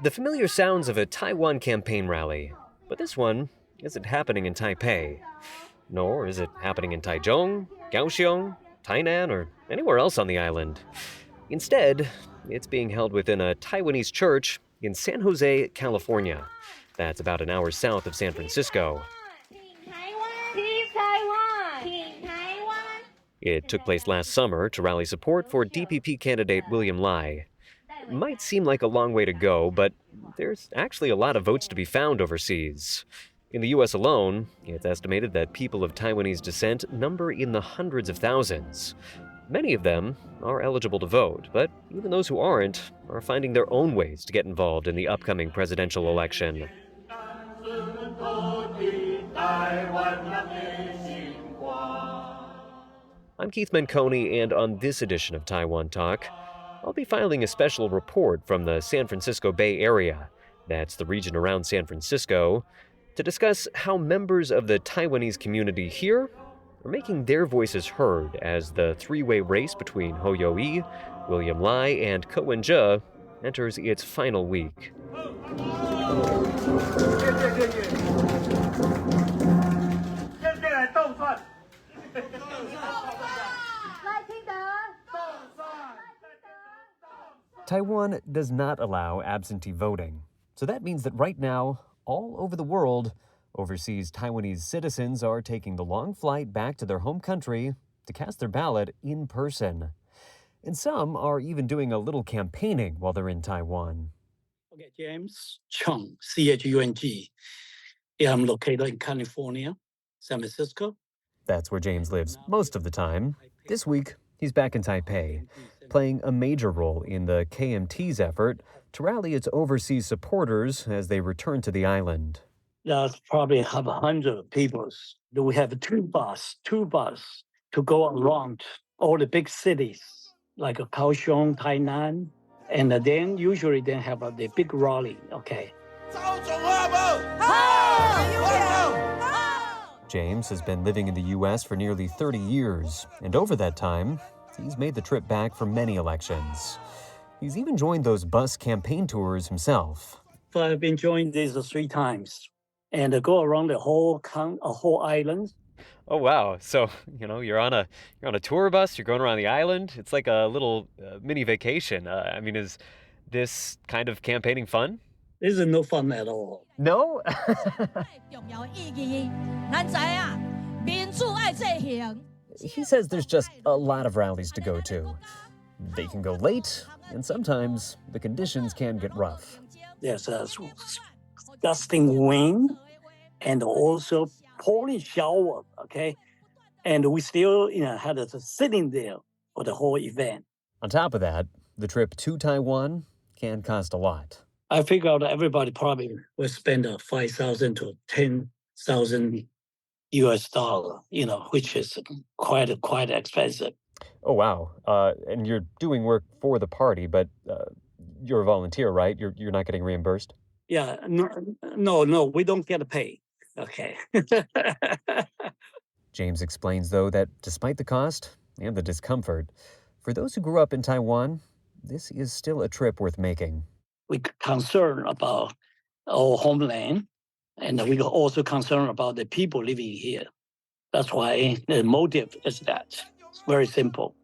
The familiar sounds of a Taiwan campaign rally, but this one isn't happening in Taipei. Nor is it happening in Taichung, Kaohsiung, Tainan, or anywhere else on the island. Instead, it's being held within a Taiwanese church in San Jose, California. That's about an hour south of San Francisco. It took place last summer to rally support for DPP candidate William Lai. It might seem like a long way to go, but there's actually a lot of votes to be found overseas. In the U.S. alone, it's estimated that people of Taiwanese descent number in the hundreds of thousands. Many of them are eligible to vote, but even those who aren't are finding their own ways to get involved in the upcoming presidential election. I'm Keith Menconi, and on this edition of Taiwan Talk, I'll be filing a special report from the San Francisco Bay Area, that's the region around San Francisco, to discuss how members of the Taiwanese community here are making their voices heard as the three-way race between Ho Yo-i, William Lai, and Ko Wen-je enters its final week. Taiwan does not allow absentee voting, so that means that right now, all over the world, overseas Taiwanese citizens are taking the long flight back to their home country to cast their ballot in person. And some are even doing a little campaigning while they're in Taiwan. Okay, James Chung, C-H-U-N-G. I'm located in California, San Francisco. That's where James lives most of the time. This week, he's back in Taipei, playing a major role in the KMT's effort to rally its overseas supporters as they return to the island. There's probably 100 people. We have two bus to go around all the big cities, like Kaohsiung, Tainan, and then usually they have the big rally, okay? James has been living in the U.S. for nearly 30 years, and over that time, he's made the trip back for many elections. He's even joined those bus campaign tours himself. So I've been joining these 3 times and go around the whole island. Oh wow! So you're on a tour bus. You're going around the island. It's like a little mini vacation. Is this kind of campaigning fun? This is no fun at all. No. He says there's just a lot of rallies to go to. They can go late, and sometimes the conditions can get rough. There's a gusting wind and also pouring shower, okay? And we still, had to sitting there for the whole event. On top of that, the trip to Taiwan can cost a lot. I figure out everybody probably will spend $5,000 to $10,000 US dollar, which is quite expensive. Oh, wow. And you're doing work for the party, but you're a volunteer, right? You're not getting reimbursed? Yeah, no, we don't get paid. Okay. James explains, though, that despite the cost and the discomfort, for those who grew up in Taiwan, this is still a trip worth making. We're concerned about our homeland, and we're also concerned about the people living here. That's why the motive is that. It's very simple.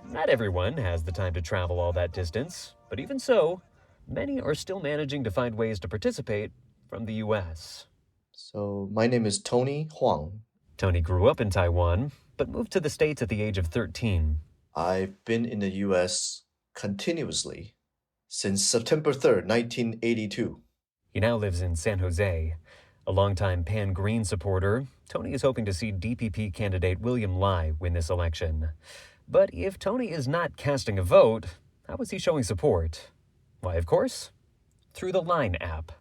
Not everyone has the time to travel all that distance, but even so, many are still managing to find ways to participate from the U.S. So my name is Tony Huang. Tony grew up in Taiwan, but moved to the States at the age of 13. I've been in the U.S. continuously since September 3rd, 1982. He now lives in San Jose. A longtime pan-Green supporter, Tony is hoping to see DPP candidate William Lai win this election. But if Tony is not casting a vote, how is he showing support? Why, of course, through the Line app.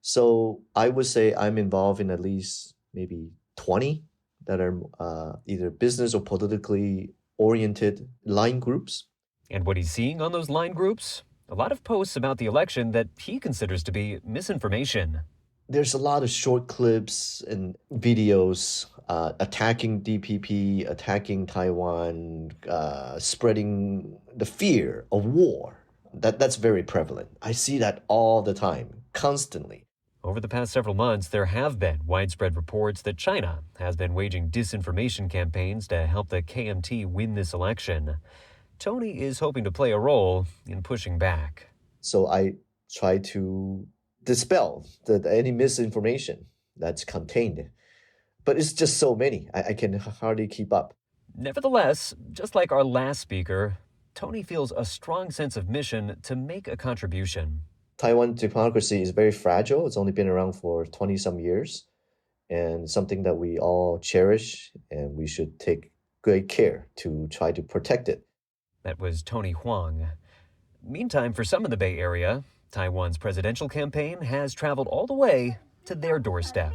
So I would say I'm involved in at least maybe 20 that are either business or politically oriented Line groups. And what he's seeing on those Line groups? A lot of posts about the election that he considers to be misinformation. there's a lot of short clips and videos attacking DPP, attacking Taiwan, spreading the fear of war. That's very prevalent. I see that all the time, constantly. Over the past several months, there have been widespread reports that China has been waging disinformation campaigns to help the KMT win this election. Tony is hoping to play a role in pushing back. So I try to dispel any misinformation that's contained. But it's just so many, I can hardly keep up. Nevertheless, just like our last speaker, Tony feels a strong sense of mission to make a contribution. Taiwan democracy is very fragile. It's only been around for 20-some years, and something that we all cherish, and we should take great care to try to protect it. That was Tony Huang. Meantime, for some in the Bay Area, Taiwan's presidential campaign has traveled all the way to their doorstep.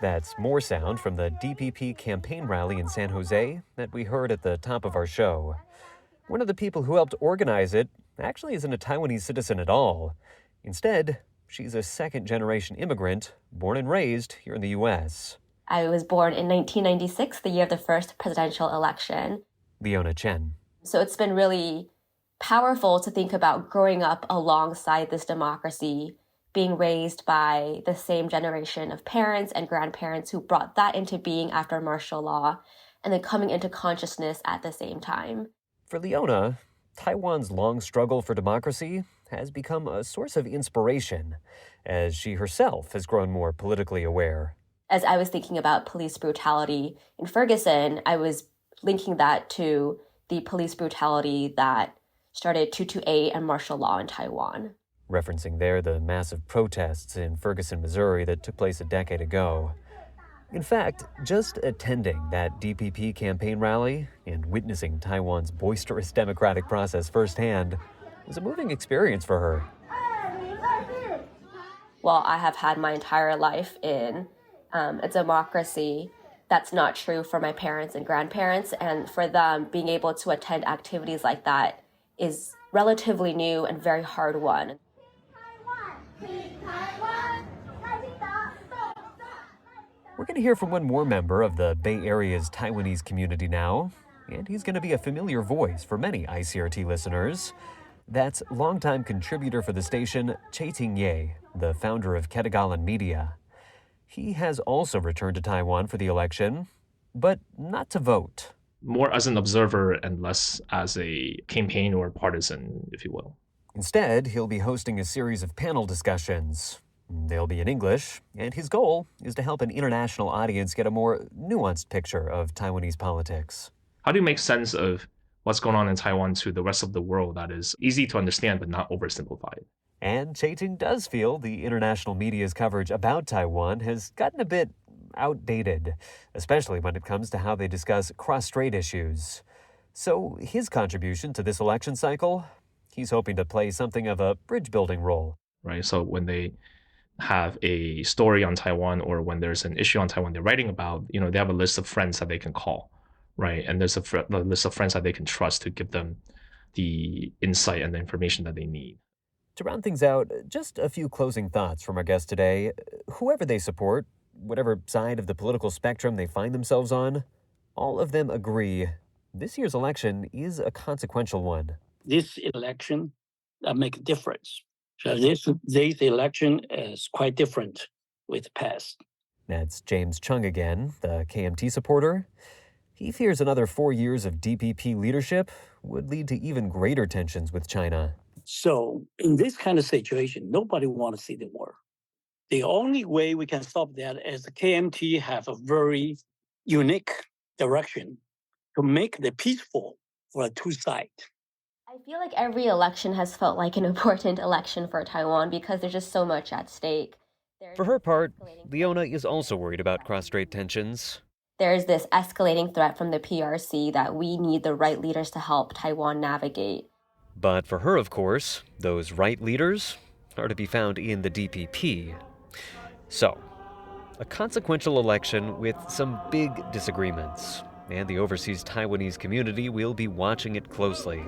That's more sound from the DPP campaign rally in San Jose that we heard at the top of our show. One of the people who helped organize it actually isn't a Taiwanese citizen at all. Instead, she's a second-generation immigrant born and raised here in the U.S. I was born in 1996, the year of the first presidential election. Leona Chen. So it's been really powerful to think about growing up alongside this democracy, being raised by the same generation of parents and grandparents who brought that into being after martial law, and then coming into consciousness at the same time. For Leona, Taiwan's long struggle for democracy has become a source of inspiration as she herself has grown more politically aware. As I was thinking about police brutality in Ferguson, I was linking that to the police brutality that started 228 and martial law in Taiwan. Referencing there the massive protests in Ferguson, Missouri that took place a decade ago. In fact, just attending that DPP campaign rally and witnessing Taiwan's boisterous democratic process firsthand was a moving experience for her. Well, I have had my entire life in a democracy. That's not true for my parents and grandparents, and for them, being able to attend activities like that is relatively new and very hard won. We're going to hear from one more member of the Bay Area's Taiwanese community now, and he's going to be a familiar voice for many ICRT listeners. That's longtime contributor for the station, Chaiting Ye, the founder of Ketagalan Media. He has also returned to Taiwan for the election, but not to vote. More as an observer and less as a campaign or partisan, if you will. Instead, he'll be hosting a series of panel discussions. They'll be in English, and his goal is to help an international audience get a more nuanced picture of Taiwanese politics. How do you make sense of what's going on in Taiwan to the rest of the world that is easy to understand but not oversimplified? And Chaiting does feel the international media's coverage about Taiwan has gotten a bit outdated, especially when it comes to how they discuss cross-strait issues. So his contribution to this election cycle, he's hoping to play something of a bridge-building role. Right, so when they have a story on Taiwan or when there's an issue on Taiwan they're writing about, they have a list of friends that they can call, right? And there's a list of friends that they can trust to give them the insight and the information that they need. To round things out, just a few closing thoughts from our guest today. Whoever they support, whatever side of the political spectrum they find themselves on, all of them agree this year's election is a consequential one. This election make a difference. So this election is quite different with the past. That's James Chung again, the KMT supporter. He fears another 4 years of DPP leadership would lead to even greater tensions with China. So in this kind of situation, nobody wants to see the war. The only way we can stop that is the KMT have a very unique direction to make the peaceful for the two sides. I feel like every election has felt like an important election for Taiwan because there's just so much at stake. For her part, Leona is also worried about cross-strait tensions. There's this escalating threat from the PRC that we need the right leaders to help Taiwan navigate. But for her, of course, those right leaders are to be found in the DPP. So, a consequential election with some big disagreements, and the overseas Taiwanese community will be watching it closely.